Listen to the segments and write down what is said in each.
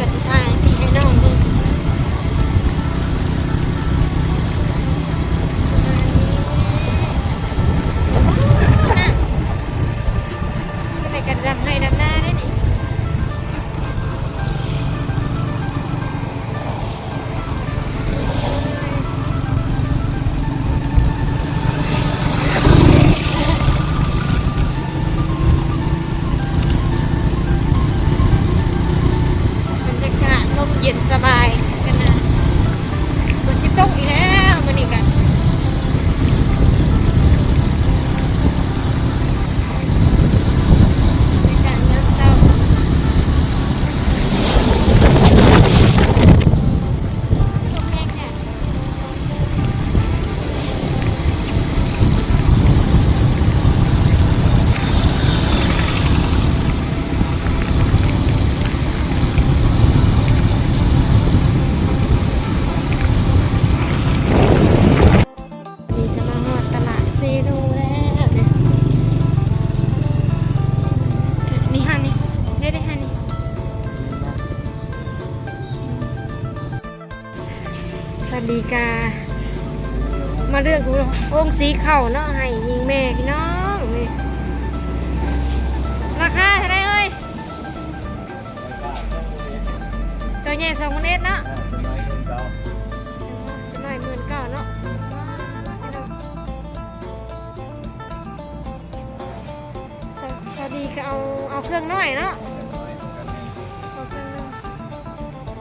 กับสิถ่ายพี่ให้น้องดูก็ในการดำให้ดำหน้าได้นี่เย็นสบายกันนะฝนชิตกอีกแล้วมันอีกกันในการเงินเศร้าลมแรงเนี่ยสวัสดีกามาเรื่องขององค์สีเข่าเนาะให้ยิงแม่พี่น้องนี่ราคาเท่าไรเอ้ยตัวใหญ่2,000เนาะจะหน่อย19,000เนาะสวัสดีก็เอาเครื่องน้อยเนาะเอาเครื่องน้อย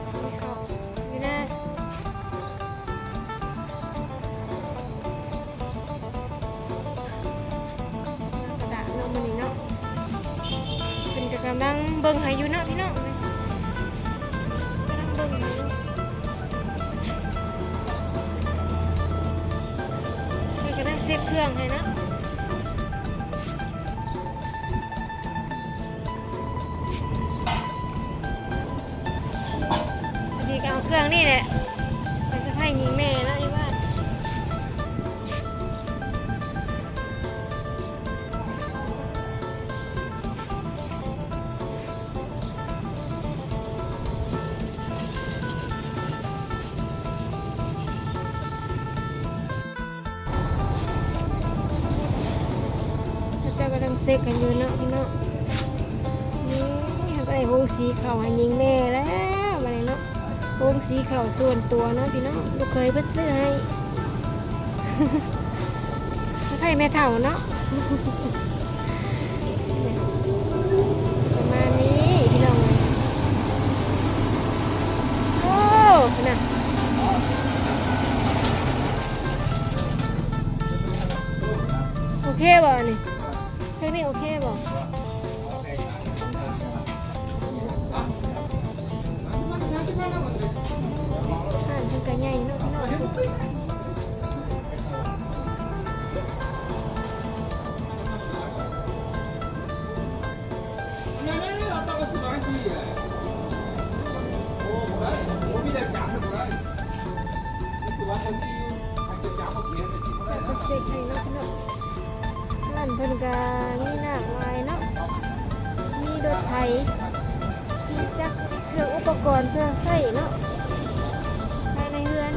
สีเข่าอยู่นะกำลังเบิ่งให้อยู่เนาะพี่น้องกำลังเบิ่งให้อยู่นี่ก็ได้เซ็ตเครื่องให้นะพอดีก็เอาเครื่องนี่แหละไปสะพายยิงแม่นะไอ้บ้านเซ็กกันอยู่เนาะพี่เนาะนี่ไปโฮงสีเข่าให้ยิงแม่แล้วมาเลยเนาะโฮงสีเข่าส่วนตัวเนาะพี่เนาะลูกเคยเพิ่งซื้อให้ใครแม่เถ่าเนาะประมาณนี้พี่น้องโอ้น่ะโอเคบ่นี่เพลงนี้โอเคบ่อ่านถึงกันใหญ่เนาะพี่น้องจะเซ็กให้เนาะพี่น้องร้านเพิ่นก็มีหลากหลายเนาะมีรถไถมีจักรเครื่องอุปกรณ์เพื่อใช้เนาะภายในเรือน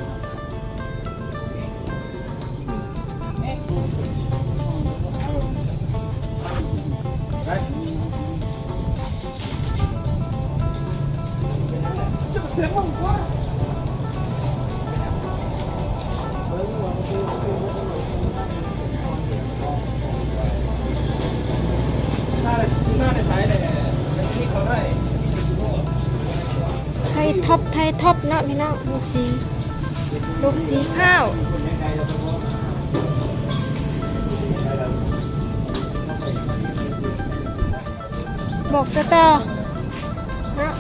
ไทยท็อปเนาะพี่น้องลูกสีข้าวบอกต่อเนาะ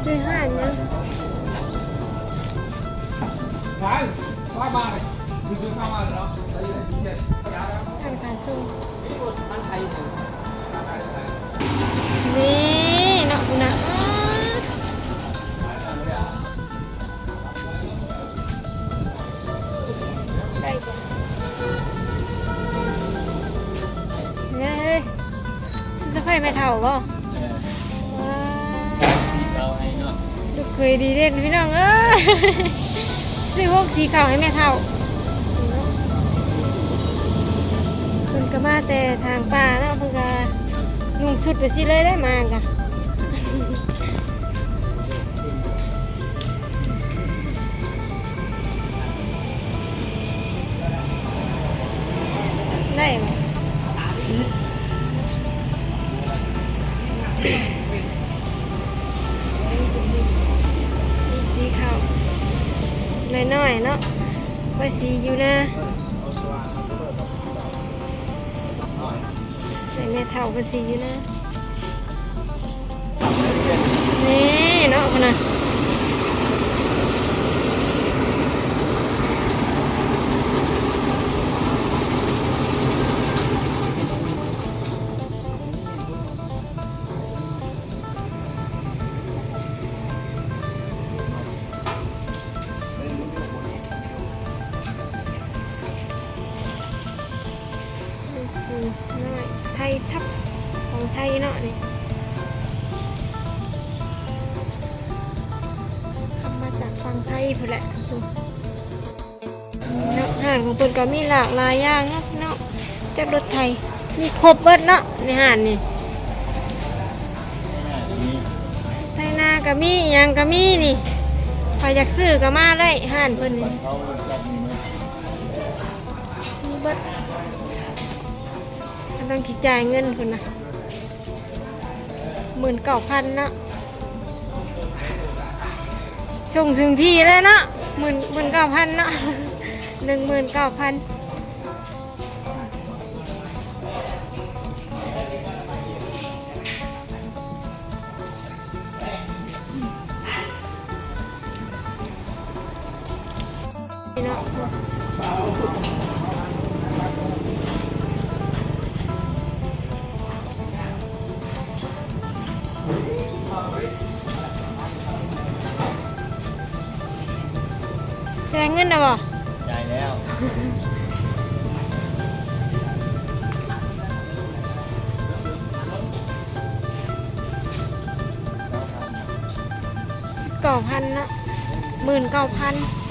ซื้อห่านนะท่านขาสู้นี่เนาะนะได้จ้ะเฮ้ยซื้อไฟไม่เท่าบ่ เคยดีเด่นพี่น้องเอ้ยซื้อพวกสีขาวให้แม่เท่าเพิ่นก็มาแต่ทางป่าเนาะเพิ่นก็นุ่งชุดไปสิเลยได้มากะได้ไหมมีสีขาวน้อยๆเนาะไว้สีอยู่นะแม่เท่าก็สีอยู่นะนี่เนาะคนน่ะสีน้อยไทยทับของไทยเนาะนี่ขับมาจากฝั่งไทยพุ่นแหละเนาะห้างของเพิ่นก็มีหลากหลายอย่างเนาะพี่น้องจากรถไทยมีครบเบิดเนาะในห้างนี่ไทยนาก็มีหยังก็มีนี่ใครอยากซื้อก็มาได้ห้างเพิ่นนี่มีเบิดต้องคิดจ่ายเงินเพิ่นนะ19,000เนาะส่งถึงที่เลยเนาะ19,000เนาะ19,000เนาะจ่ายเงินนะบ่จ่ายแล้ว19,000เนาะ19,000